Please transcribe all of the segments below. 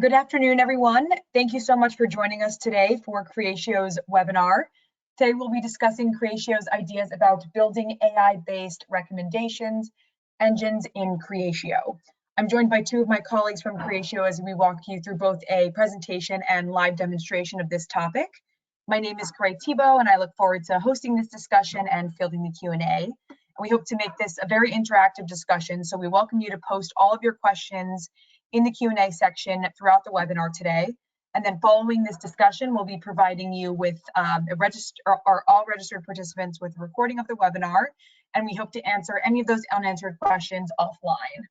Good afternoon, everyone. Thank you so much for joining us today for Creatio's webinar. Today, we'll be discussing Creatio's ideas about building AI-based recommendations engines in Creatio. I'm joined by two of my colleagues from Creatio as we walk you through both a presentation and live demonstration of this topic. My name is Creatio, and I look forward to hosting this discussion and fielding the Q&A. We hope to make this a very interactive discussion, so we welcome you to post all of your questions in the Q&A section throughout the webinar today. And then following this discussion, we'll be providing you with all registered participants with a recording of the webinar, and we hope to answer any of those unanswered questions offline.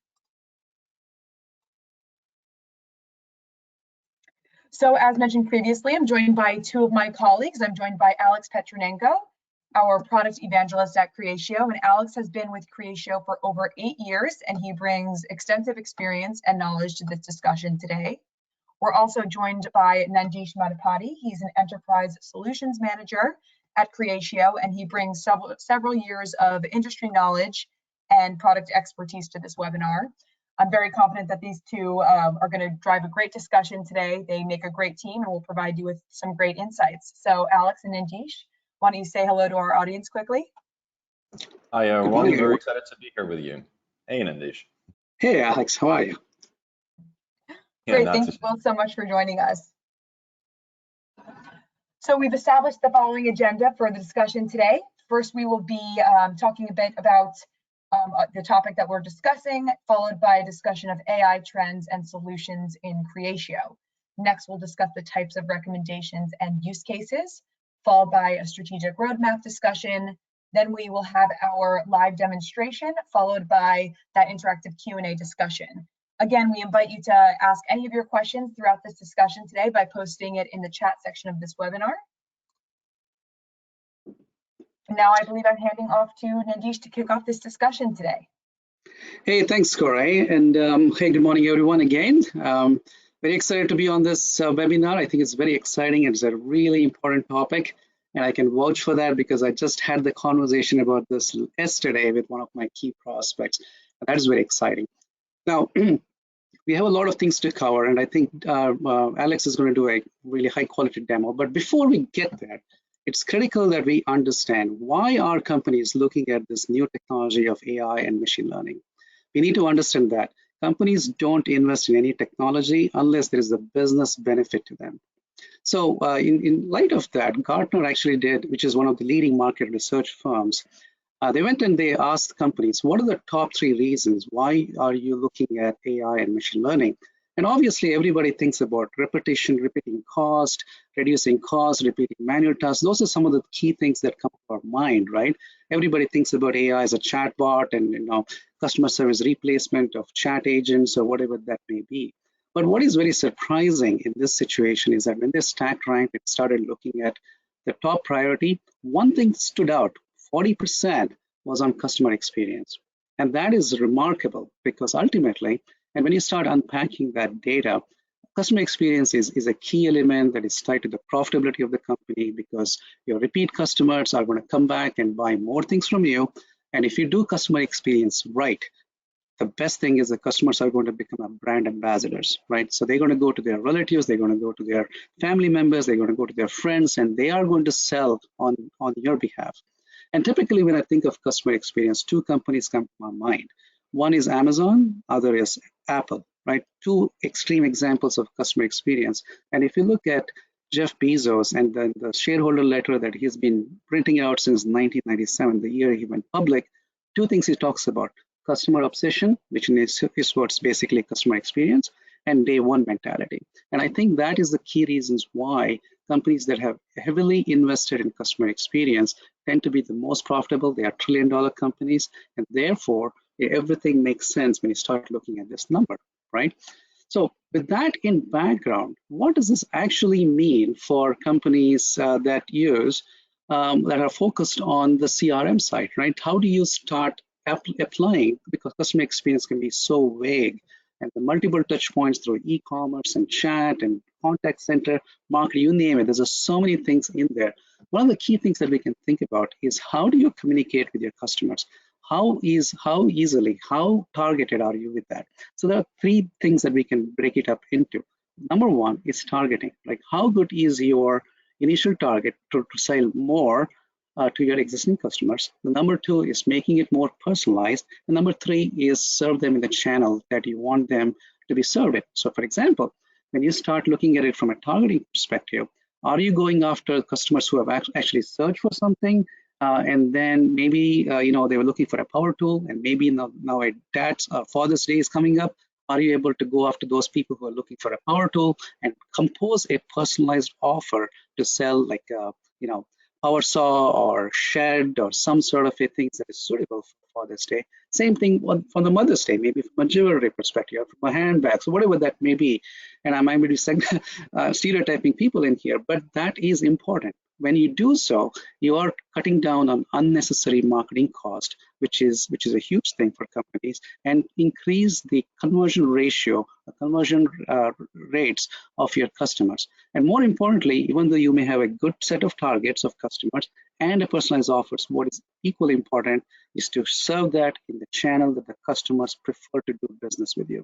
So as mentioned previously, I'm joined by two of my colleagues. I'm joined by Alex Petronenko, our product evangelist at Creatio, and Alex has been with Creatio for over 8 years, and he brings extensive experience and knowledge to this discussion today. We're also joined by Nandish Madhupati. He's an enterprise solutions manager at Creatio, and he brings several years of industry knowledge and product expertise to this webinar. I'm very confident that these two are going to drive a great discussion today. They make a great team and will provide you with some great insights. So Alex and Nandish, why don't you say hello to our audience quickly? Hi, everyone. Very excited to be here with you. Hey, Nandish. Hey, Alex. How are you? Great. Thank you both so much for joining us. So we've established the following agenda for the discussion today. First, we will be talking a bit about the topic that we're discussing, followed by a discussion of AI trends and solutions in Creatio. Next, we'll discuss the types of recommendations and use cases, followed by a strategic roadmap discussion. Then we will have our live demonstration, followed by that interactive Q&A discussion. Again, we invite you to ask any of your questions throughout this discussion today by posting it in the chat section of this webinar. Now I believe I'm handing off to Nandish to kick off this discussion today. Hey, thanks, Corey. And hey, good morning, everyone, again. Very excited to be on this webinar. I think it's very exciting. It's a really important topic, and I can vouch for that because I just had the conversation about this yesterday with one of my key prospects. And that is very exciting. Now, we have a lot of things to cover, and I think Alex is going to do a really high-quality demo. But before we get there, it's critical that we understand why are companies looking at this new technology of AI and machine learning. We need to understand that companies don't invest in any technology unless there is a business benefit to them. So in light of that, Gartner actually did, which is one of the leading market research firms, they went and they asked companies, what are the top 3 reasons why are you looking at AI and machine learning? And obviously everybody thinks about repetition, repeating cost, reducing cost, repeating manual tasks. Those are some of the key things that come to our mind, right? Everybody thinks about AI as a chatbot and customer service replacement of chat agents or whatever that may be. But what is very surprising in this situation is that when they stacked rank and started looking at the top priority, one thing stood out, 40% was on customer experience. And that is remarkable because ultimately, and when you start unpacking that data, customer experience is a key element that is tied to the profitability of the company because your repeat customers are going to come back and buy more things from you. And if you do customer experience right, the best thing is the customers are going to become brand ambassadors, right? So they're going to go to their relatives, they're going to go to their family members, they're going to go to their friends, and they are going to sell on your behalf. And typically when I think of customer experience, 2 companies come to my mind. One is Amazon, other is Apple, right? 2 extreme examples of customer experience. And if you look at Jeff Bezos and then the shareholder letter that he's been printing out since 1997, the year he went public, 2 things he talks about: customer obsession, which is what's basically customer experience, and day one mentality. And I think that is the key reasons why companies that have heavily invested in customer experience tend to be the most profitable. They are trillion-dollar companies, and therefore everything makes sense when you start looking at this number, right? So with that in background, what does this actually mean for companies that are focused on the CRM side, right? How do you start applying, because customer experience can be so vague, and the multiple touch points through e-commerce and chat and contact center, marketing, you name it, there's just so many things in there. One of the key things that we can think about is how do you communicate with your customers? How easily, how targeted are you with that? So there are 3 things that we can break it up into. Number one is targeting. Like, how good is your initial target to sell more to your existing customers? The number two is making it more personalized. And number three is serve them in the channel that you want them to be served in. So for example, when you start looking at it from a targeting perspective, are you going after customers who have actually searched for something and then maybe they were looking for a power tool, and maybe now a dad's Father's Day is coming up? Are you able to go after those people who are looking for a power tool and compose a personalized offer to sell, like power saw or shed or some sort of a things that is suitable for Father's Day? Same thing for the Mother's Day, maybe from a jewelry perspective, or from a handbag, so whatever that may be. And I might be stereotyping people in here, but that is important. When you do so, you are cutting down on unnecessary marketing cost, which is a huge thing for companies, and increase the conversion ratio, conversion rates of your customers. And more importantly, even though you may have a good set of targets of customers and a personalized offers, what is equally important is to serve that in the channel that the customers prefer to do business with you.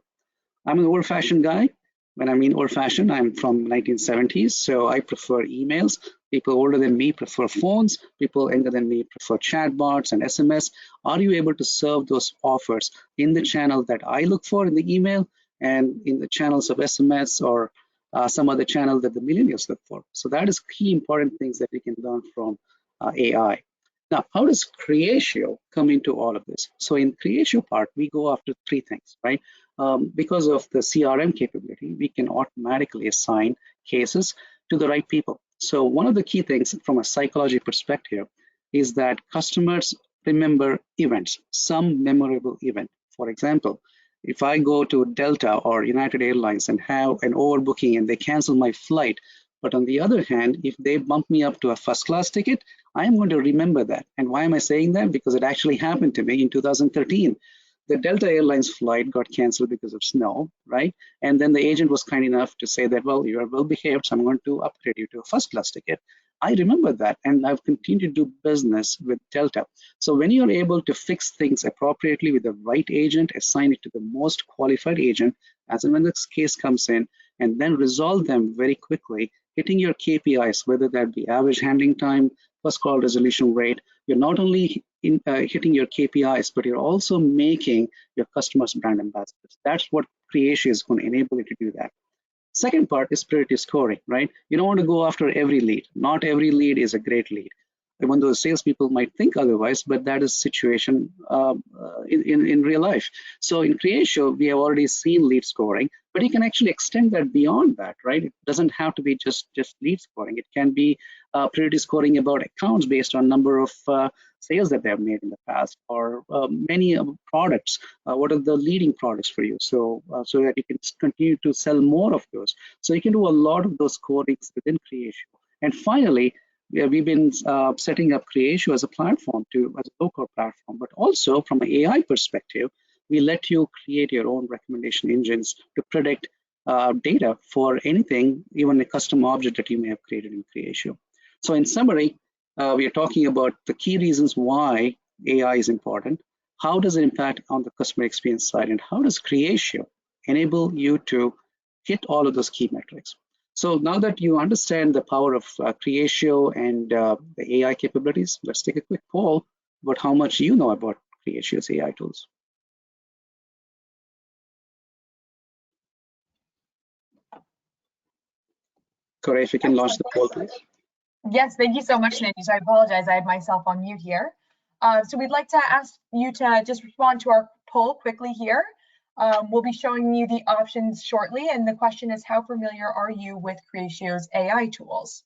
I'm an old-fashioned guy. When I mean old-fashioned, I'm from 1970s, so I prefer emails. People older than me prefer phones. People younger than me prefer chatbots and SMS. Are you able to serve those offers in the channel that I look for in the email, and in the channels of SMS or some other channel that the millennials look for? So that is key important things that we can learn from AI. Now, how does Creatio come into all of this? So in Creatio part, we go after three things, right? Because of the CRM capability, we can automatically assign cases to the right people. So one of the key things from a psychology perspective is that customers remember events, some memorable event. For example, if I go to Delta or United Airlines and have an overbooking and they cancel my flight, but on the other hand, if they bump me up to a first class ticket, I'm going to remember that. And why am I saying that? Because it actually happened to me in 2013. The Delta Airlines flight got canceled because of snow, right? And then the agent was kind enough to say that, well, you are well behaved, so I'm going to upgrade you to a first class ticket. I remember that, and I've continued to do business with Delta. So when you're able to fix things appropriately with the right agent, assign it to the most qualified agent, as and when this case comes in, and then resolve them very quickly, hitting your KPIs, whether that be average handling time, first call resolution rate, you're not only hitting your KPIs, but you're also making your customers brand ambassadors. That's what Creatio is going to enable you to do that. Second part is predictive scoring, right? You don't want to go after every lead. Not every lead is a great lead. Even though salespeople might think otherwise, but that is situation in real life. So in Creatio, we have already seen lead scoring, but you can actually extend that beyond that, right? It doesn't have to be just lead scoring. It can be predictive scoring about accounts based on number of sales that they have made in the past, or many products. What are the leading products for you? So so that you can continue to sell more of those. So you can do a lot of those scorings within Creatio. And finally, we've been setting up Creatio as a platform, as a low-code platform, but also from an AI perspective, we let you create your own recommendation engines to predict data for anything, even a custom object that you may have created in Creatio. So in summary, we are talking about the key reasons why AI is important. How does it impact on the customer experience side, and how does Creatio enable you to hit all of those key metrics? So now that you understand the power of Creatio and the AI capabilities, let's take a quick poll about how much you know about Creatio's AI tools. Corey, if you can launch the poll, please. Yes, thank you so much, Nandy. So I apologize, I had myself on mute here. So we'd like to ask you to just respond to our poll quickly here. We'll be showing you the options shortly, and the question is, how familiar are you with Creatio's AI tools?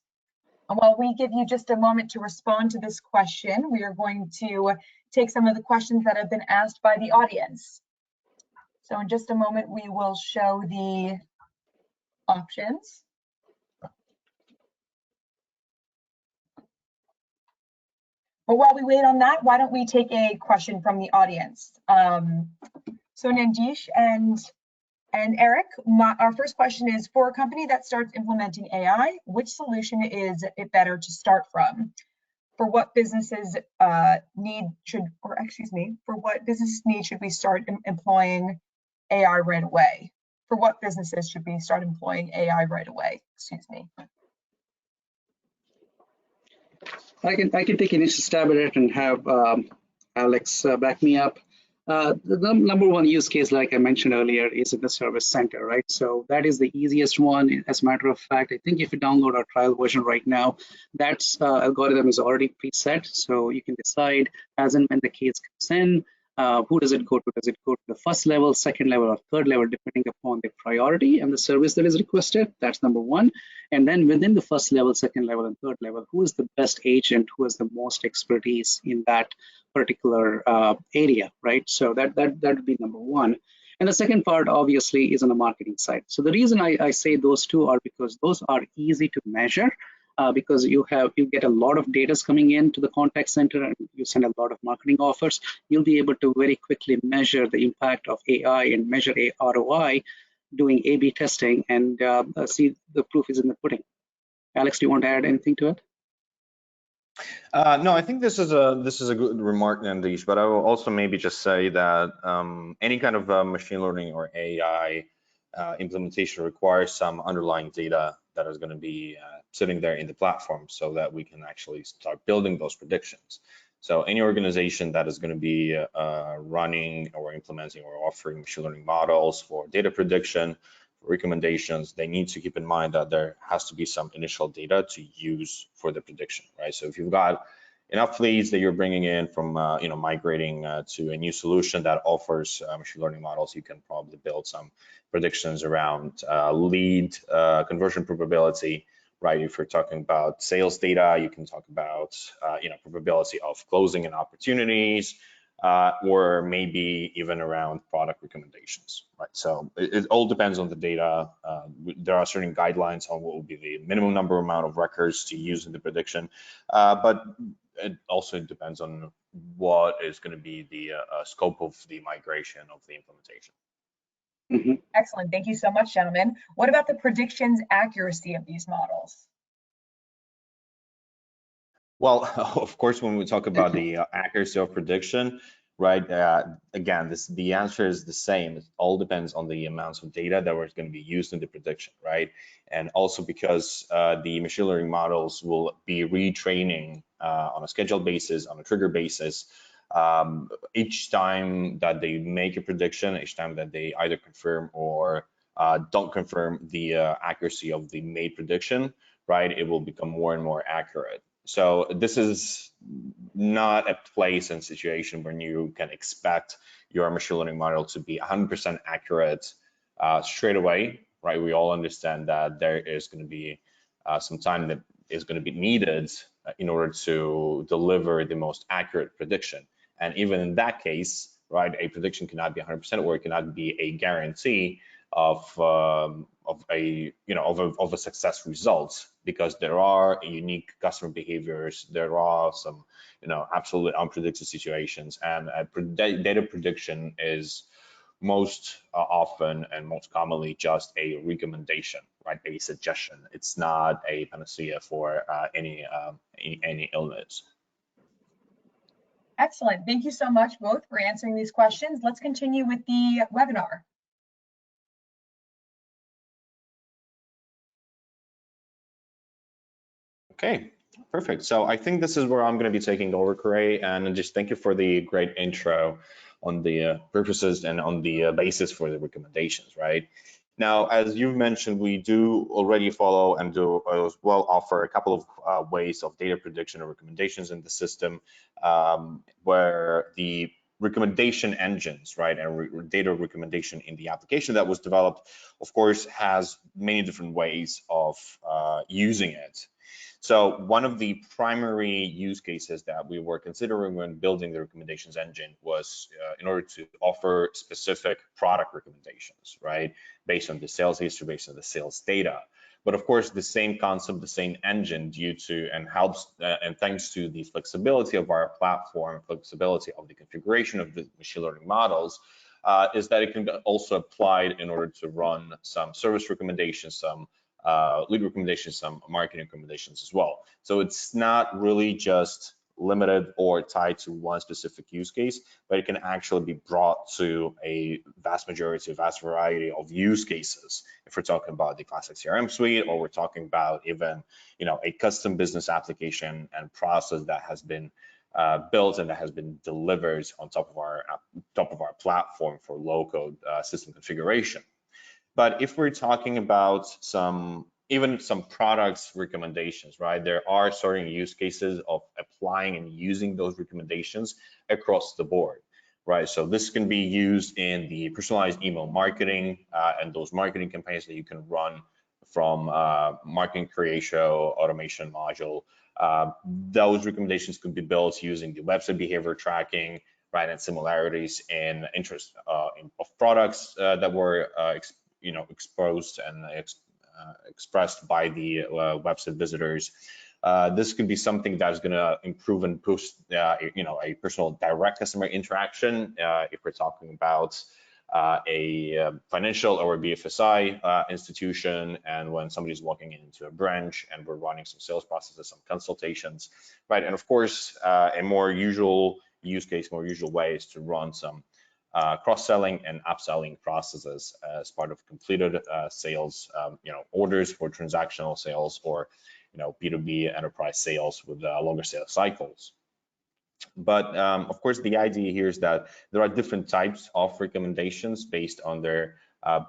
And while we give you just a moment to respond to this question, we are going to take some of the questions that have been asked by the audience. So in just a moment, we will show the options. But while we wait on that, why don't we take a question from the audience? So Nandish and Eric, our first question is, for a company that starts implementing AI, which solution is it better to start from? For what businesses should we start employing AI right away? for what businesses should we start employing AI right away? Excuse me. I can take an initial stab at it and have Alex back me up. The number one use case, like I mentioned earlier, is in the service center, right? So that is the easiest one. As a matter of fact, I think if you download our trial version right now, that algorithm is already preset. So you can decide as and when the case comes in, who does it go to? Does it go to the first level, second level, or third level, depending upon the priority and the service that is requested? That's number one. And then within the first level, second level, and third level, who is the best agent, who has the most expertise in that particular area, right? So that would be number one. And the second part, obviously, is on the marketing side. So the reason I say those two are because those are easy to measure. Because you get a lot of data coming into the contact center and you send a lot of marketing offers, you'll be able to very quickly measure the impact of AI and measure a ROI doing A/B testing and see the proof is in the pudding. Alex, do you want to add anything to it? No, I think this is a good remark, Nandish, but I will also maybe just say that any kind of machine learning or AI implementation requires some underlying data that is going to be sitting there in the platform so that we can actually start building those predictions. So any organization that is going to be running or implementing or offering machine learning models for data prediction, recommendations, they need to keep in mind that there has to be some initial data to use for the prediction, right? So if you've got enough leads that you're bringing in from migrating to a new solution that offers machine learning models, you can probably build some predictions around lead conversion probability, right? If you're talking about sales data, you can talk about probability of closing and opportunities, or maybe even around product recommendations, right? So it all depends on the data. There are certain guidelines on what will be the minimum amount of records to use in the prediction, but it also depends on what is going to be the scope of the migration of the implementation. Mm-hmm. Excellent. Thank you so much, gentlemen. What about the predictions accuracy of these models? Well, of course, when we talk about the accuracy of prediction, right? Again, the answer is the same. It all depends on the amounts of data that was going to be used in the prediction, right? And also because the machine learning models will be retraining on a scheduled basis, on a trigger basis, each time that they make a prediction, each time that they either confirm or don't confirm the accuracy of the made prediction, right? It will become more and more accurate. So this is not a place and situation when you can expect your machine learning model to be 100% accurate straight away, right? We all understand that there is going to be some time that is going to be needed in order to deliver the most accurate prediction. And even in that case, right, a prediction cannot be 100% or it cannot be a guarantee of a success result, because there are unique customer behaviors, there are some absolutely unpredicted situations, and data prediction is most often and most commonly just a recommendation, right? A suggestion. It's not a panacea for any illness. Excellent. Thank you so much both for answering these questions. Let's continue with the webinar. Okay, perfect. So I think this is where I'm going to be taking over, Corey, and just thank you for the great intro on the purposes and on the basis for the recommendations, right? Now, as you've mentioned, we do already follow and do as well offer a couple of ways of data prediction or recommendations in the system, where the recommendation engines, right, and data recommendation in the application that was developed, of course, has many different ways of using it. So one of the primary use cases that we were considering when building the recommendations engine was in order to offer specific product recommendations, right? Based on the sales history, based on the sales data. But of course, the same concept, the same engine due to and helps and thanks to the flexibility of our platform, flexibility of the configuration of the machine learning models, is that it can also apply in order to run some service recommendations, some lead recommendations, some marketing recommendations as well. So it's not really just limited or tied to one specific use case, but it can actually be brought to a vast majority, a vast variety of use cases. If we're talking about the classic CRM suite, or we're talking about even, a custom business application and process that has been built and that has been delivered on top of our platform for low-code system configuration. But if we're talking about some products recommendations, right? There are certain use cases of applying and using those recommendations across the board, right? So this can be used in the personalized email marketing and those marketing campaigns that you can run from marketing Creatio automation module. Those recommendations could be built using the website behavior tracking, right, and similarities in interest of products that were exposed and expressed by the website visitors. This could be something that's going to improve and boost, a personal direct customer interaction. If we're talking about a financial or a BFSI institution, and when somebody's walking into a branch and we're running some sales processes, some consultations, right? And of course, a more usual use case, more usual way is to run some cross-selling and upselling processes as part of completed sales, orders for transactional sales, or B2B enterprise sales with longer sales cycles. But of course, the idea here is that there are different types of recommendations based on their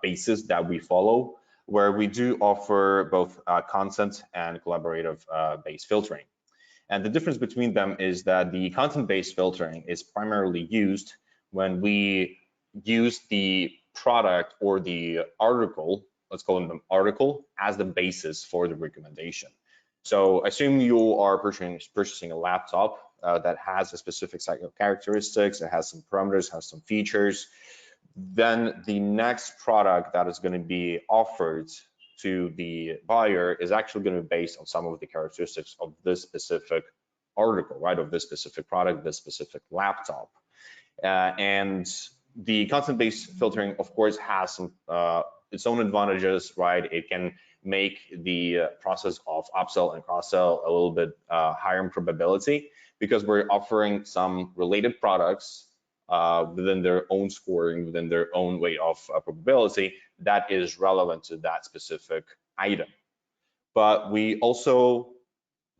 basis that we follow, where we do offer both content and collaborative based filtering. And the difference between them is that the content-based filtering is primarily used when we use the product or the article, let's call them article, as the basis for the recommendation. So assume you are purchasing a laptop that has a specific set of characteristics, it has some parameters, has some features. Then the next product that is going to be offered to the buyer is actually going to be based on some of the characteristics of this specific article, right, of this specific product, this specific laptop. And the content-based filtering, of course, has some its own advantages, right? It can make the process of upsell and cross-sell a little bit higher in probability, because we're offering some related products within their own scoring, within their own weight of probability that is relevant to that specific item. But we also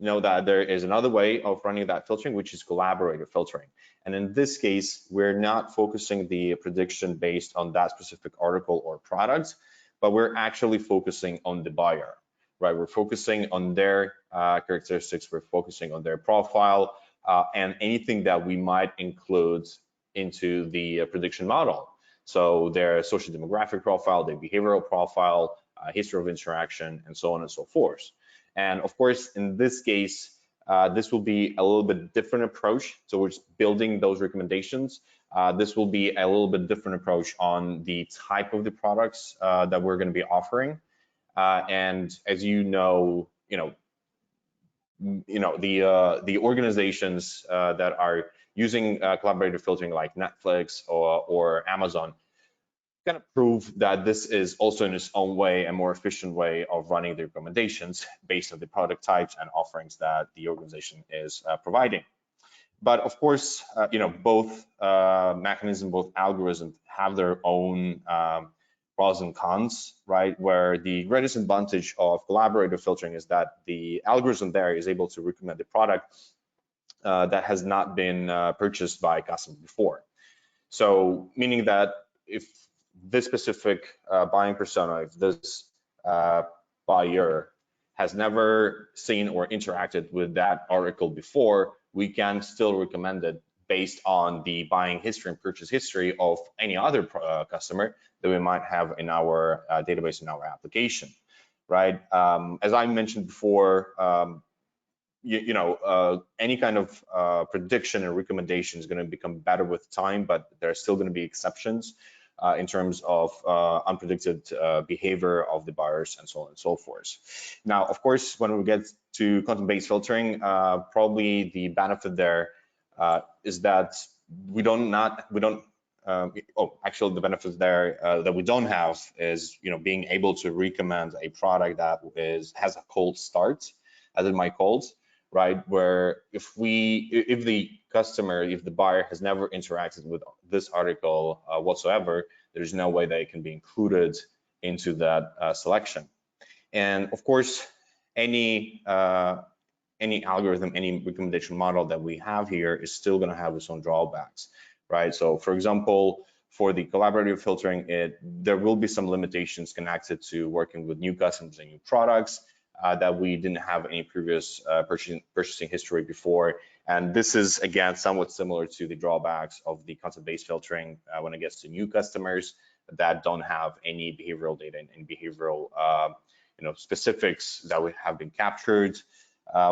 know that there is another way of running that filtering, which is collaborative filtering. And in this case, we're not focusing the prediction based on that specific article or product, but we're actually focusing on the buyer, right? We're focusing on their characteristics, we're focusing on their profile, and anything that we might include into the prediction model. So their social demographic profile, their behavioral profile, history of interaction, and so on and so forth. And of course, in this case, this will be a little bit different approach towards building those recommendations. This will be a little bit different approach on the type of the products that we're going to be offering. And as the organizations that are using collaborative filtering like Netflix or Amazon kind of prove that this is also in its own way a more efficient way of running the recommendations based on the product types and offerings that the organization is providing. But of course, both mechanisms, both algorithms have their own pros and cons, right? Where the greatest advantage of collaborative filtering is that the algorithm there is able to recommend the product that has not been purchased by a customer before. So meaning that if this specific buying persona, if this buyer has never seen or interacted with that article before, we can still recommend it based on the buying history and purchase history of any other customer that we might have in our database, in our application, right? As I mentioned before, any kind of prediction and recommendation is going to become better with time, but there are still going to be exceptions in terms of unpredicted behavior of the buyers and so on and so forth. Now, of course, when we get to content-based filtering, probably the benefit there is that actually the benefit there that we don't have is, being able to recommend a product that has a cold start, as it might called, right? Where if the customer, if the buyer has never interacted with this article whatsoever, there's no way they can be included into that selection. And of course, any algorithm, any recommendation model that we have here is still going to have its own drawbacks, right? So for example, for the collaborative filtering, there will be some limitations connected to working with new customers and new products that we didn't have any previous purchasing history before. And this is, again, somewhat similar to the drawbacks of the content-based filtering when it gets to new customers that don't have any behavioral data and behavioral specifics that have been captured.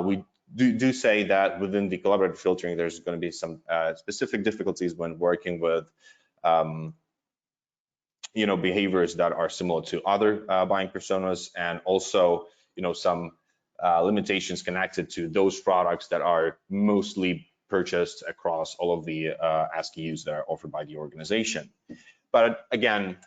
We do say that within the collaborative filtering, there's going to be some specific difficulties when working with behaviors that are similar to other buying personas, and also some limitations connected to those products that are mostly purchased across all of the SKUs that are offered by the organization. But again,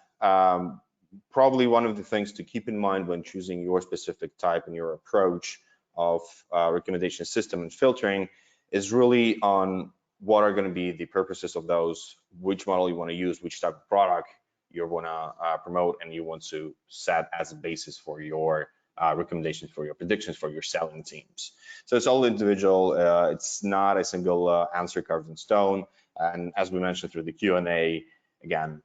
probably one of the things to keep in mind when choosing your specific type and your approach of recommendation system and filtering is really on what are going to be the purposes of those, which model you want to use, which type of product you want to promote, and you want to set as a basis for your recommendations, for your predictions, for your selling teams. So it's all individual. It's not a single answer carved in stone. And as we mentioned through the Q&A, again,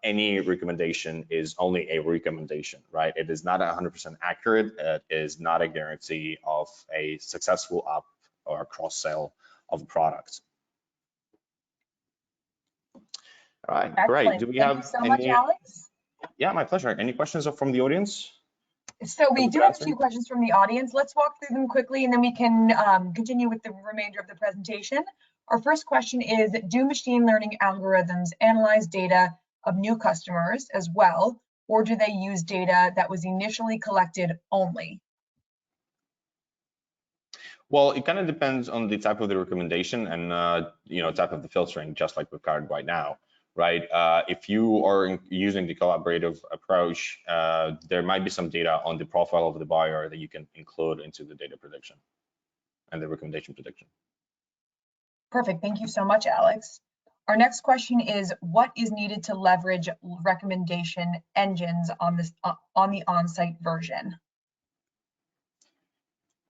any recommendation is only a recommendation, right? It is not 100% accurate. It is not a guarantee of a successful up or cross-sell of the product. All right, Excellent. great. Do we Thank have you so much, Alex? Yeah, my pleasure. Any questions from the audience? So we do have a few questions from the audience. Let's walk through them quickly, and then we can continue with the remainder of the presentation. Our first question is, do machine learning algorithms analyze data of new customers as well, or do they use data that was initially collected only? Well, it kind of depends on the type of the recommendation and type of the filtering, just like we've covered right now, right? If you are using the collaborative approach, there might be some data on the profile of the buyer that you can include into the data prediction and the recommendation prediction. Perfect. Thank you so much, Alex. Our next question is, what is needed to leverage recommendation engines on the on-site version?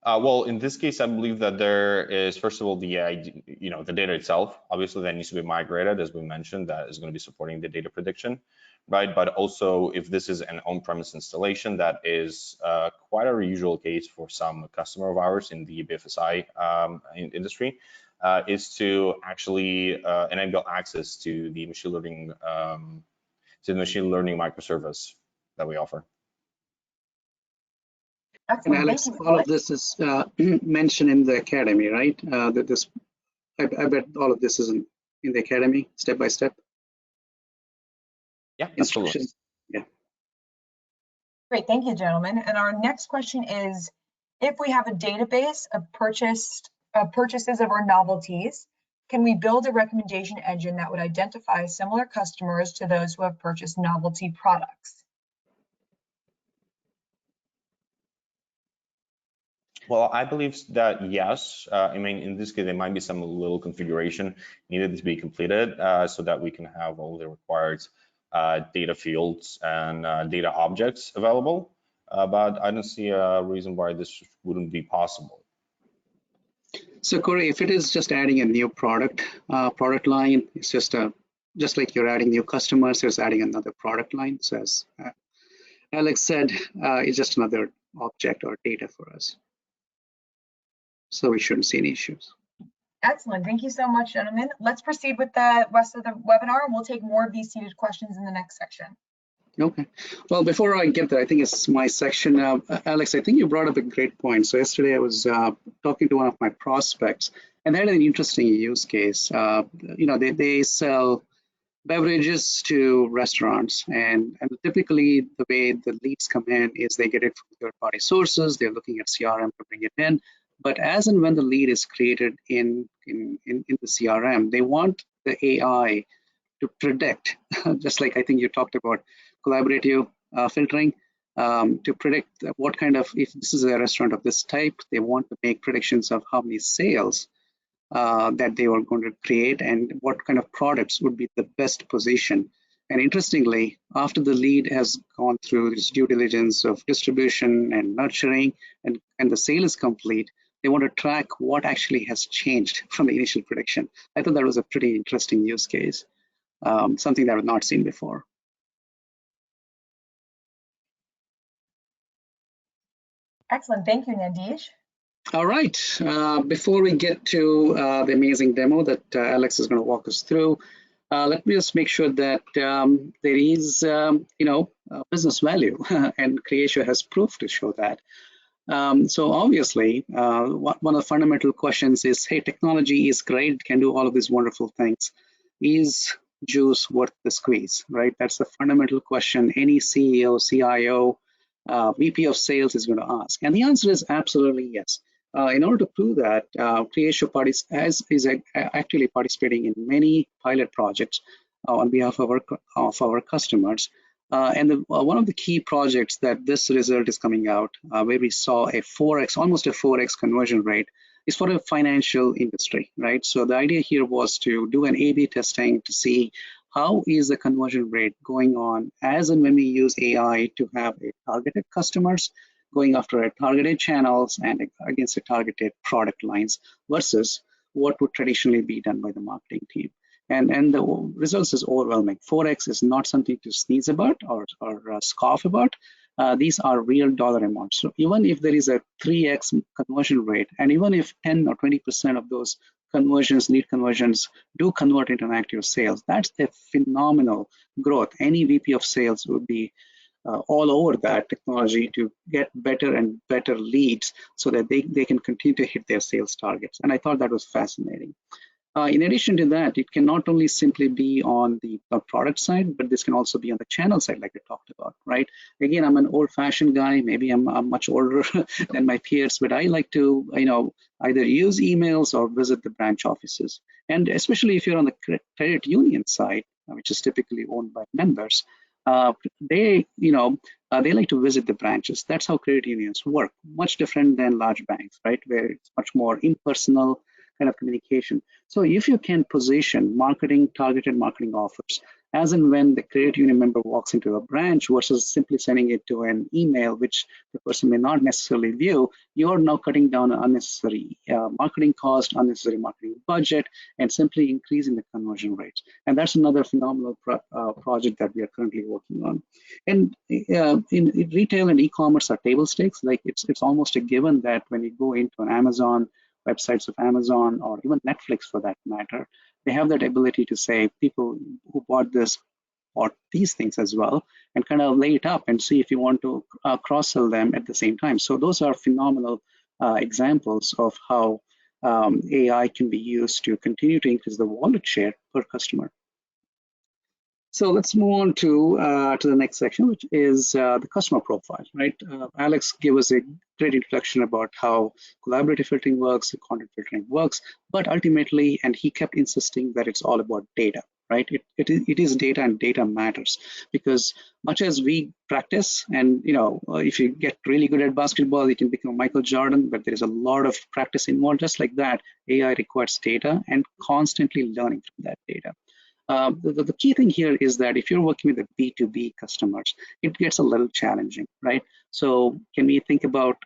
Well, in this case, I believe that there is, first of all, the data itself. Obviously, that needs to be migrated, as we mentioned, that is going to be supporting the data prediction, right? But also, if this is an on-premise installation, that is quite a usual case for some customer of ours in the BFSI industry, is to actually enable access to the machine learning microservice that we offer. Excellent. And Alex, thank you, all of this is mentioned in the academy, right? I bet all of this is in the academy, step by step. Yeah, Instructions. Yeah. Great, thank you, gentlemen. And our next question is, if we have a database of purchases of our novelties, can we build a recommendation engine that would identify similar customers to those who have purchased novelty products? Well, I believe that yes. I mean, in this case, there might be some little configuration needed to be completed so that we can have all the required data fields and data objects available. But I don't see a reason why this wouldn't be possible. So Corey, if it is just adding a new product line, it's just like you're adding new customers, it's adding another product line. So as Alex said, it's just another object or data for us. So we shouldn't see any issues. Excellent. Thank you so much, gentlemen. Let's proceed with the rest of the webinar, and we'll take more of these seated questions in the next section. Okay. Well, before I get there, I think it's my section. Alex, I think you brought up a great point. So yesterday I was talking to one of my prospects, and they had an interesting use case. They sell beverages to restaurants, and typically the way the leads come in is they get it from third-party sources. They're looking at CRM to bring it in. But as and when the lead is created in the CRM, they want the AI to predict, just like I think you talked about collaborative filtering. to predict what kind of, if this is a restaurant of this type, they want to make predictions of how many sales that they were going to create and what kind of products would be the best position. And interestingly, after the lead has gone through this due diligence of distribution and nurturing and the sale is complete, they want to track what actually has changed from the initial prediction. I thought that was a pretty interesting use case, something that I've not seen before. Excellent. Thank you, Nandish. All right. Before we get to the amazing demo that Alex is going to walk us through, let me just make sure that there is, business value, and Creatio has proof to show that. So obviously, one of the fundamental questions is, hey, technology is great, can do all of these wonderful things. Is juice worth the squeeze, right? That's the fundamental question any CEO, CIO, VP of sales is going to ask. And the answer is absolutely yes. In order to prove that, Creatio is actually participating in many pilot projects on behalf of our customers. One of the key projects that this result is coming out, where we saw a 4x, almost a 4x conversion rate, is for a financial industry, right? So the idea here was to do an A/B testing to see how is the conversion rate going on as and when we use AI to have a targeted customers going after a targeted channels and against a targeted product lines versus what would traditionally be done by the marketing team. And the results is overwhelming. 4x is not something to sneeze about or scoff about. These are real dollar amounts. So even if there is a 3x conversion rate, and even if 10 or 20% of those conversions, lead conversions, do convert into an active sales, that's a phenomenal growth. Any VP of sales would be all over that technology to get better and better leads so that they can continue to hit their sales targets. And I thought that was fascinating. In addition to that, it can not only simply be on the product side, but this can also be on the channel side, like I talked about, right? Again, I'm an old-fashioned guy. Maybe I'm much older than my peers, but I like to, either use emails or visit the branch offices. And especially if you're on the credit union side, which is typically owned by members, they like to visit the branches. That's how credit unions work. Much different than large banks, right? Where it's much more impersonal kind of communication. So if you can position targeted marketing offers as and when the credit union member walks into a branch versus simply sending it to an email, which the person may not necessarily view, you're now cutting down on unnecessary marketing cost, unnecessary marketing budget, and simply increasing the conversion rates. And that's another phenomenal project that we are currently working on. And in retail and e-commerce are table stakes. Like it's almost a given that when you go into an Amazon, websites of Amazon or even Netflix for that matter, they have that ability to say people who bought this bought these things as well, and kind of lay it up and see if you want to cross-sell them at the same time. So those are phenomenal examples of how AI can be used to continue to increase the wallet share per customer. So let's move on to the next section, which is the customer profile, right? Alex gave us a great introduction about how collaborative filtering works, content filtering works, but ultimately, and he kept insisting that it's all about data, right? It is data, and data matters, because much as we practice, and if you get really good at basketball, you can become Michael Jordan, but there is a lot of practice involved. Just like that, AI requires data and constantly learning from that data. The key thing here is that if you're working with the B2B customers, it gets a little challenging, right? So can we think about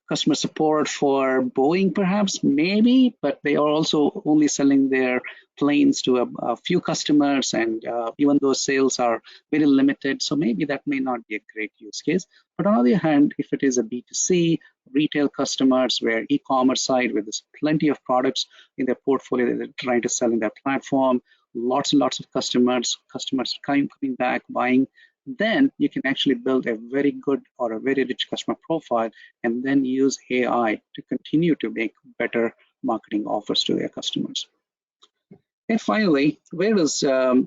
customer support for Boeing, perhaps? Maybe, but they are also only selling their planes to a few customers, and even those sales are very limited. So maybe that may not be a great use case. But on the other hand, if it is a B2C, retail customers, where e-commerce side, where there's plenty of products in their portfolio that they're trying to sell in their platform, lots and lots of customers coming back, buying, then you can actually build a very good or a very rich customer profile, and then use AI to continue to make better marketing offers to their customers. And finally, where does a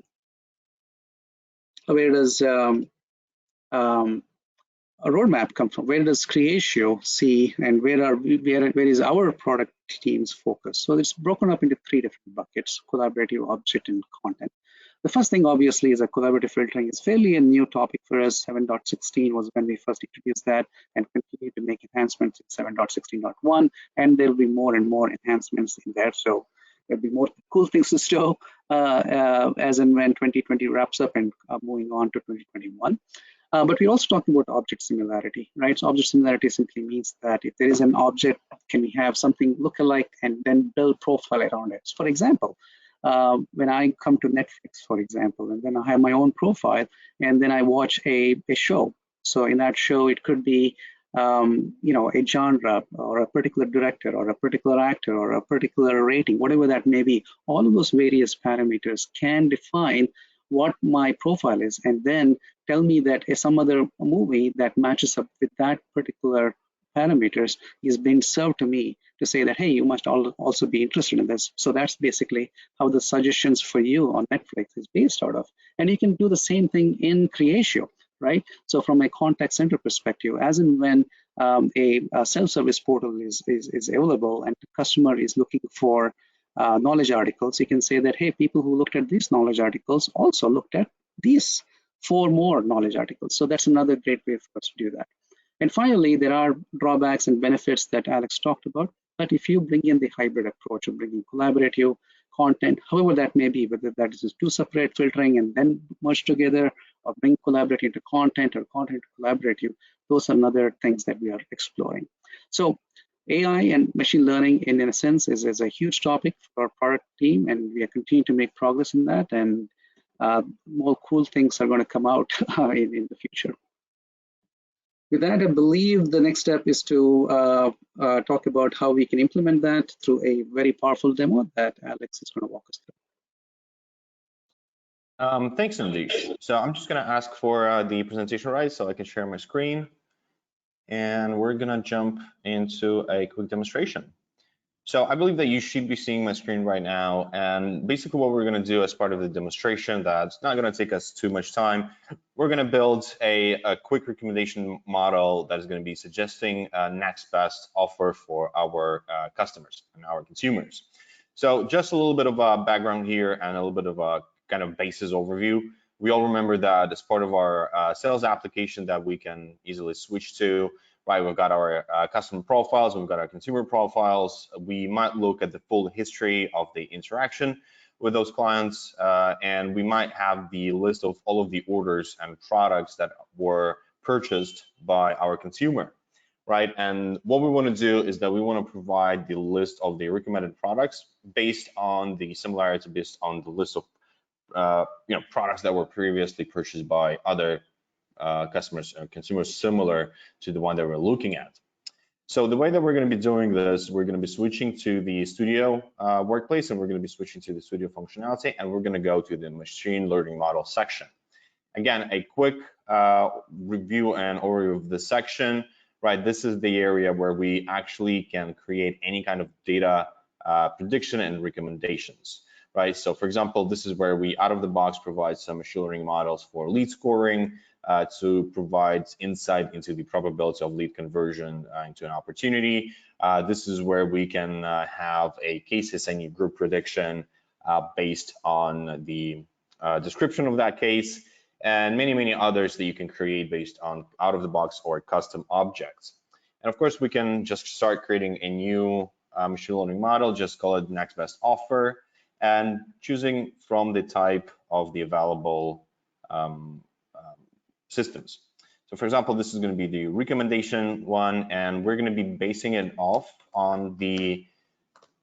roadmap come from? Where does Creatio see, and where is our product team's focus? So it's broken up into 3 different buckets: collaborative, object, and content. The first thing, obviously, is that collaborative filtering is fairly a new topic for us. 7.16 was when we first introduced that, and continue to make enhancements in 7.16.1, and there'll be more and more enhancements in there. So there'll be more cool things to show as and when 2020 wraps up and moving on to 2021. But we're also talking about object similarity, right? So object similarity simply means that if there is an object, can we have something look-alike and then build profile around it? So for example, when I come to Netflix, for example, and then I have my own profile, and then I watch a show. So in that show, it could be a genre or a particular director or a particular actor or a particular rating, whatever that may be. All of those various parameters can define what my profile is, and then tell me that some other movie that matches up with that particular parameters is being served to me to say that, hey, you must also be interested in this. So that's basically how the suggestions for you on Netflix is based out of. And you can do the same thing in Creatio, right? So from a contact center perspective, as and when a self-service portal is available and the customer is looking for knowledge articles, you can say that, hey, people who looked at these knowledge articles also looked at these 4 more knowledge articles. So that's another great way for us to do that. And finally, there are drawbacks and benefits that Alex talked about. But if you bring in the hybrid approach of bringing collaborative content, however that may be, whether that is 2 separate filtering and then merge together, or bring collaborative into content or content to collaborative, those are another things that we are exploring. So AI and machine learning, in a sense, is a huge topic for our product team, and we are continuing to make progress in that, and more cool things are going to come out in the future. With that, I believe the next step is to talk about how we can implement that through a very powerful demo that Alex is going to walk us through. Thanks, Nandish. So I'm just going to ask for the presentation rights so I can share my screen. And we're going to jump into a quick demonstration. So I believe that you should be seeing my screen right now. And basically what we're going to do as part of the demonstration, that's not going to take us too much time, we're going to build a quick recommendation model that is going to be suggesting a next best offer for our customers and our consumers. So just a little bit of a background here and a little bit of a kind of basis overview. We all remember that as part of our sales application that we can easily switch to, right? We've got our customer profiles, we've got our consumer profiles. We might look at the full history of the interaction with those clients, and we might have the list of all of the orders and products that were purchased by our consumer, right? And what we want to do is that we want to provide the list of the recommended products based on the similarity, based on the list of products that were previously purchased by other customers or consumers similar to the one that we're looking at. So the way that we're going to be doing this, we're going to be switching to the studio workplace, and we're going to be switching to the studio functionality, and we're going to go to the machine learning model section. Again, a quick review and overview of this section, right? This is the area where we actually can create any kind of data prediction and recommendations. Right, so for example, this is where we out of the box provide some machine learning models for lead scoring to provide insight into the probability of lead conversion into an opportunity. This is where we can have a case assignee group prediction based on the description of that case, and many others that you can create based on out of the box or custom objects. And of course, we can just start creating a new machine learning model, just call it next best offer, and choosing from the type of the available systems. So for example, this is going to be the recommendation one, and we're going to be basing it off on the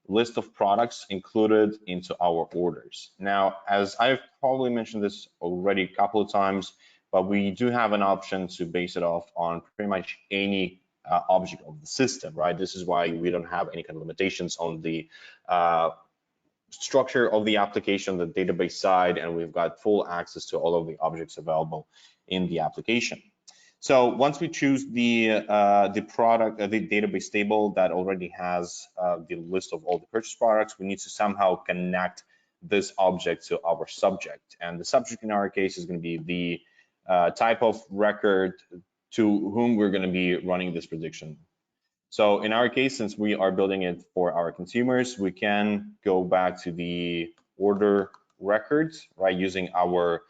list of products included into our orders. Now, as I've probably mentioned this already a couple of times, but we do have an option to base it off on pretty much any object of the system, right? This is why we don't have any kind of limitations on the structure of the application, the database side, and we've got full access to all of the objects available in the application. So once we choose the product, the database table that already has the list of all the purchase products, we need to somehow connect this object to our subject. And the subject in our case is going to be the type of record to whom we're going to be running this prediction. So in our case, since we are building it for our consumers, we can go back to the order records, right, using our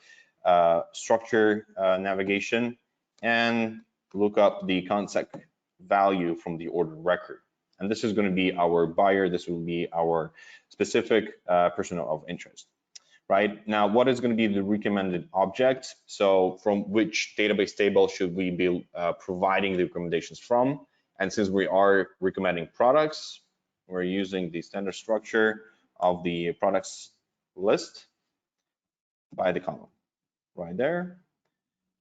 structure navigation, and look up the contact value from the order record. And this is going to be our buyer. This will be our specific person of interest. Right now, what is going to be the recommended object? So from which database table should we be providing the recommendations from? And since we are recommending products, we're using the standard structure of the products list by the column right there.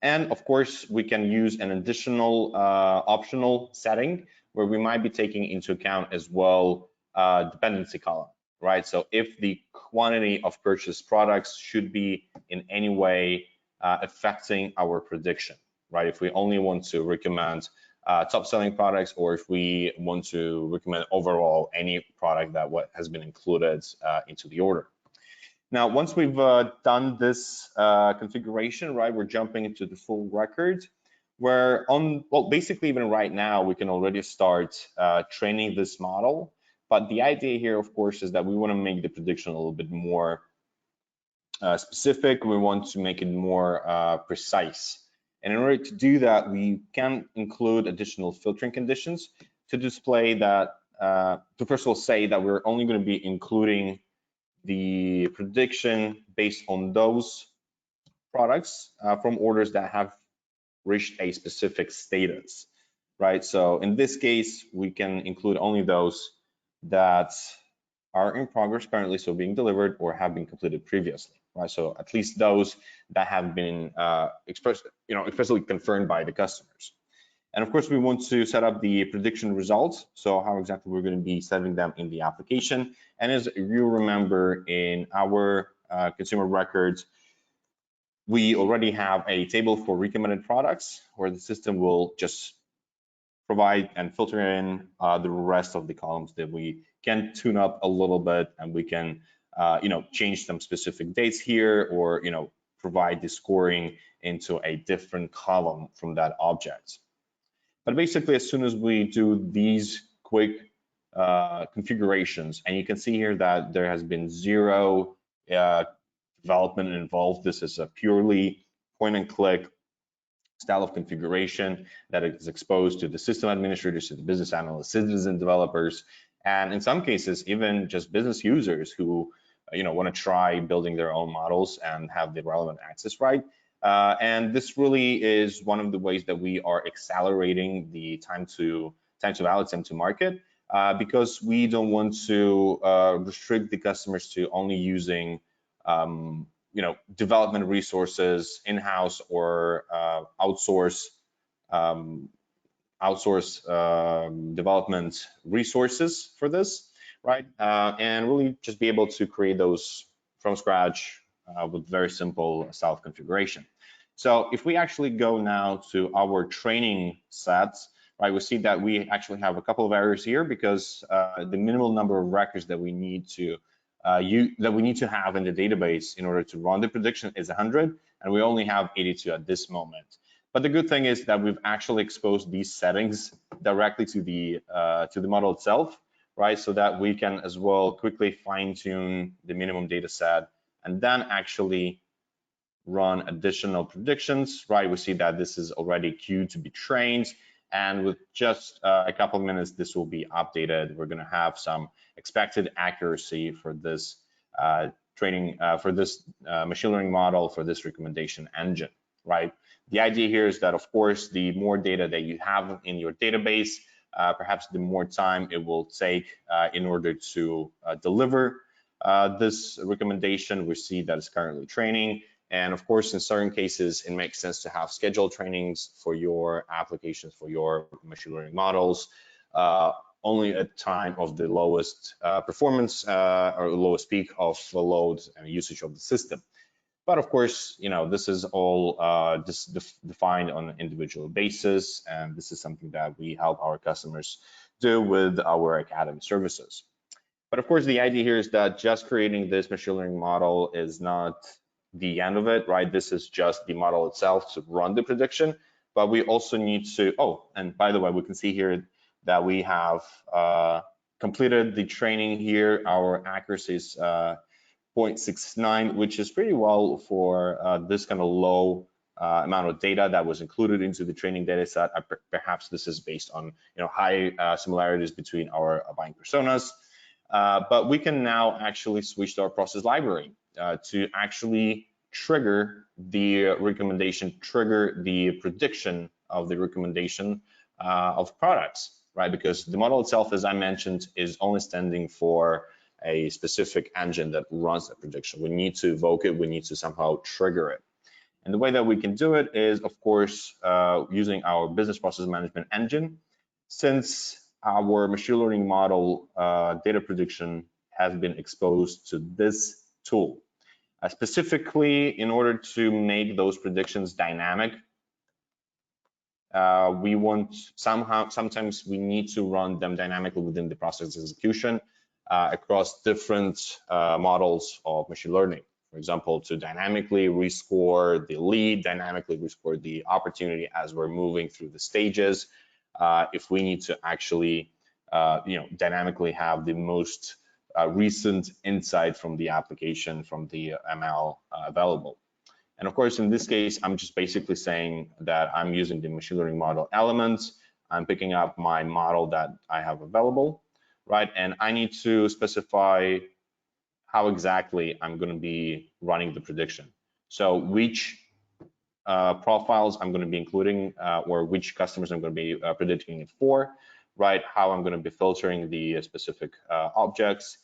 And of course, we can use an additional optional setting where we might be taking into account as well dependency column, right? So if the quantity of purchased products should be in any way affecting our prediction, right? If we only want to recommend top selling products, or if we want to recommend overall any product that has been included into the order. Now, once we've done this configuration, right, we're jumping into the full record where well, basically even right now, we can already start training this model. But the idea here, of course, is that we want to make the prediction a little bit more specific. We want to make it more precise. And in order to do that, we can include additional filtering conditions to display that, to first of all say that we're only going to be including the prediction based on those products from orders that have reached a specific status, right? So in this case, we can include only those that are in progress currently, so being delivered or have been completed previously, right? So at least those that have been expressly confirmed by the customers. And of course, we want to set up the prediction results. So how exactly we're going to be setting them in the application. And as you remember, in our consumer records, we already have a table for recommended products where the system will just provide and filter in the rest of the columns that we can tune up a little bit, and we can change some specific dates here, or provide the scoring into a different column from that object. But basically, as soon as we do these quick configurations, and you can see here that there has been zero development involved. This is a purely point and click style of configuration that is exposed to the system administrators, to the business analysts, citizen developers, and in some cases, even just business users who want to try building their own models and have the relevant access right. And this really is one of the ways that we are accelerating the time to valid, time to market, because we don't want to restrict the customers to only using development resources in-house or outsource development resources for this, right? And really just be able to create those from scratch with very simple self-configuration. So if we actually go now to our training sets, right, we see that we actually have a couple of errors here because the minimal number of records that we need to have in the database in order to run the prediction is 100, and we only have 82 at this moment. But the good thing is that we've actually exposed these settings directly to the model itself, right? So that we can as well quickly fine-tune the minimum data set and then actually run additional predictions, right? We see that this is already queued to be trained, and with just a couple of minutes, this will be updated. We're going to have some expected accuracy for this training, for this machine learning model, for this recommendation engine, right? The idea here is that, of course, the more data that you have in your database, perhaps the more time it will take in order to deliver this recommendation. We see that it's currently training. And of course, in certain cases, it makes sense to have scheduled trainings for your applications, for your machine learning models, only at time of the lowest performance or lowest peak of load and usage of the system. But of course, this is all defined on an individual basis, and this is something that we help our customers do with our academy services. But of course, the idea here is that just creating this machine learning model is not the end of it, right? This is just the model itself to run the prediction, but we also need to, and by the way, we can see here that we have completed the training here. Our accuracy is 0.69, which is pretty well for this kind of low amount of data that was included into the training data set. Perhaps this is based on high similarities between our buying personas. But we can now actually switch to our process library to actually trigger the recommendation, trigger the prediction of the recommendation of products, right? Because the model itself, as I mentioned, is only standing for a specific engine that runs that prediction. We need to evoke it, we need to somehow trigger it. And the way that we can do it is, of course, using our business process management engine. Since our machine learning model data prediction has been exposed to this tool, specifically in order to make those predictions dynamic, we want sometimes we need to run them dynamically within the process execution across different models of machine learning. For example, to dynamically rescore the lead, dynamically rescore the opportunity as we're moving through the stages. If we need to actually, dynamically have the most recent insight from the application, from the ML available. And of course, in this case, I'm just basically saying that I'm using the machine learning model elements. I'm picking up my model that I have available, right? And I need to specify how exactly I'm going to be running the prediction. So which profiles I'm going to be including, or which customers I'm going to be predicting it for, right? How I'm going to be filtering the specific objects,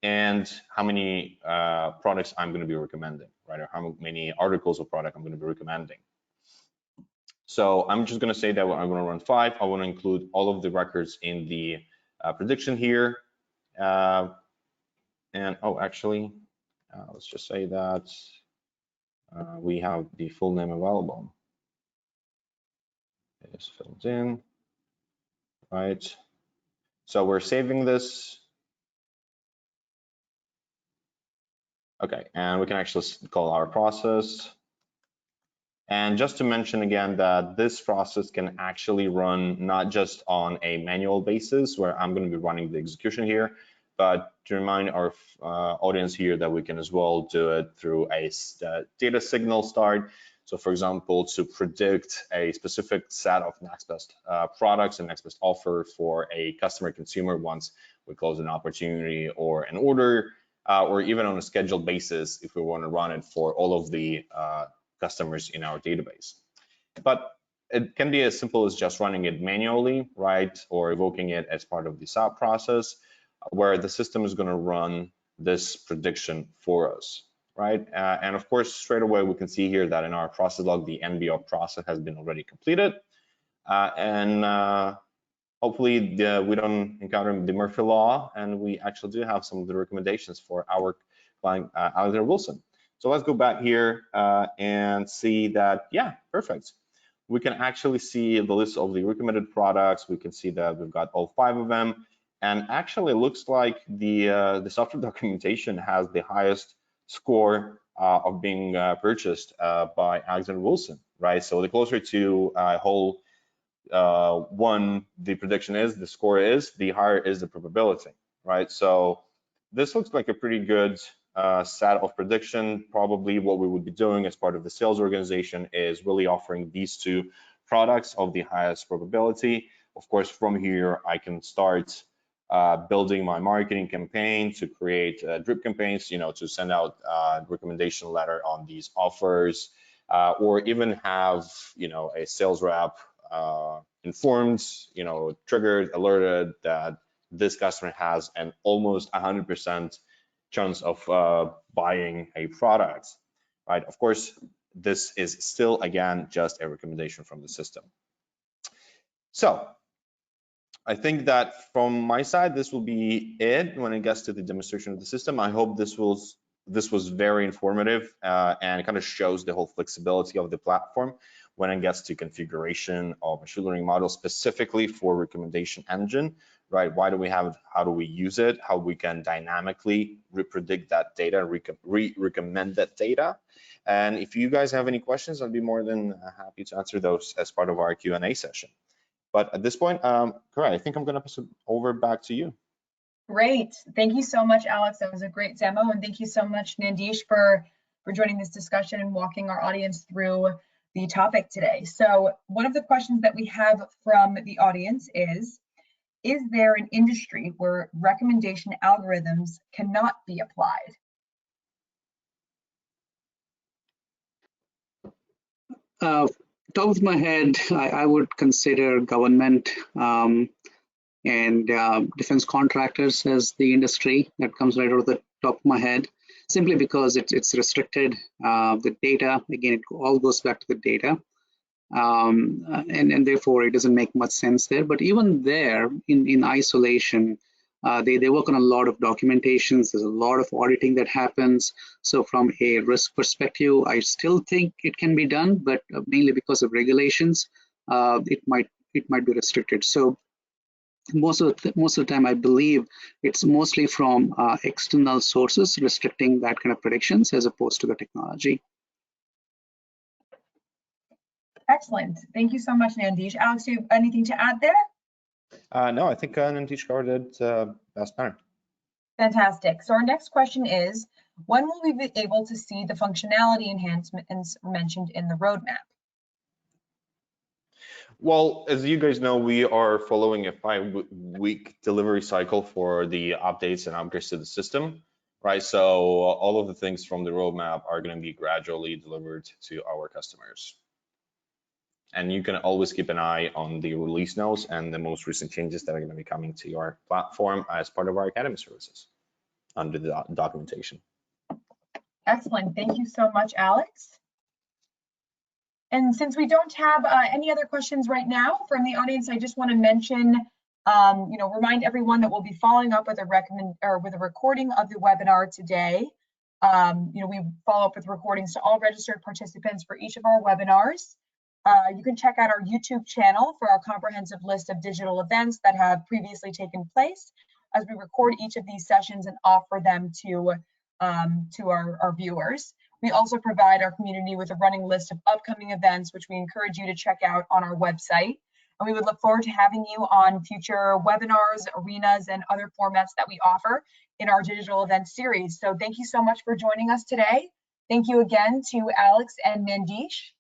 and how many products I'm going to be recommending, right? Or how many articles of product I'm going to be recommending. So I'm just going to say that I'm going to run 5. I want to include all of the records in the prediction here. And oh, actually, let's just say that we have the full name available. It is filled in, right? So we're saving this. Okay, and we can actually call our process. And just to mention again that this process can actually run not just on a manual basis where I'm going to be running the execution here, but to remind our audience here that we can as well do it through a data signal start. So for example, to predict a specific set of next best products and next best offer for a customer consumer once we close an opportunity or an order, or even on a scheduled basis if we want to run it for all of the customers in our database. But it can be as simple as just running it manually, right? Or evoking it as part of the SAP process, where the system is going to run this prediction for us, right? And of course, straight away, we can see here that in our process log, the NBO process has been already completed. Hopefully we don't encounter the Murphy law, and we actually do have some of the recommendations for our client, Alexander Wilson. So let's go back here and see that, yeah, perfect. We can actually see the list of the recommended products. We can see that we've got all 5 of them. And actually, it looks like the software documentation has the highest score of being purchased by Alexander Wilson, right? So the closer to whole 1 the prediction is, the score is, the higher is the probability, right? So this looks like a pretty good set of prediction. Probably what we would be doing as part of the sales organization is really offering these 2 products of the highest probability. Of course, from here, I can start building my marketing campaign to create drip campaigns, to send out recommendation letter on these offers, or even have, a sales rep informed, triggered, alerted that this customer has an almost 100% chance of buying a product, right? Of course, this is still, again, just a recommendation from the system. So I think that from my side, this will be it when it gets to the demonstration of the system. I hope this was very informative and kind of shows the whole flexibility of the platform when it gets to configuration of machine learning models specifically for recommendation engine, right? Why do we have it? How do we use it? How we can dynamically repredict that data, recommend that data. And if you guys have any questions, I'd be more than happy to answer those as part of our Q&A session. But at this point, Koray, I think I'm going to pass it over back to you. Great. Thank you so much, Alex. That was a great demo. And thank you so much, Nandish, for joining this discussion and walking our audience through the topic today. So one of the questions that we have from the audience is there an industry where recommendation algorithms cannot be applied? Top of my head, I would consider government and defense contractors as the industry that comes right out of the top of my head, simply because it's restricted. The data, again, it all goes back to the data. And therefore it doesn't make much sense there. But even there, in isolation, they work on a lot of documentations. There's a lot of auditing that happens. So from a risk perspective, I still think it can be done, but mainly because of regulations, it might be restricted. So most of the time, I believe it's mostly from external sources restricting that kind of predictions as opposed to the technology. Excellent. Thank you so much, Nandish. Alex, do you have anything to add there? No, I think Nandish covered it best manner. Fantastic. So our next question is, when will we be able to see the functionality enhancements mentioned in the roadmap? Well, as you guys know, we are following a 5-week delivery cycle for the updates and upgrades to the system, right? So all of the things from the roadmap are going to be gradually delivered to our customers. And you can always keep an eye on the release notes and the most recent changes that are going to be coming to your platform as part of our Academy services under the documentation. Excellent. Thank you so much, Alex. And since we don't have any other questions right now from the audience, I just want to mention, remind everyone that we'll be following up with a recording of the webinar today. We follow up with recordings to all registered participants for each of our webinars. You can check out our YouTube channel for our comprehensive list of digital events that have previously taken place as we record each of these sessions and offer them to our viewers. We also provide our community with a running list of upcoming events, which we encourage you to check out on our website. And we would look forward to having you on future webinars, arenas, and other formats that we offer in our digital events series. So thank you so much for joining us today. Thank you again to Alex and Nandish.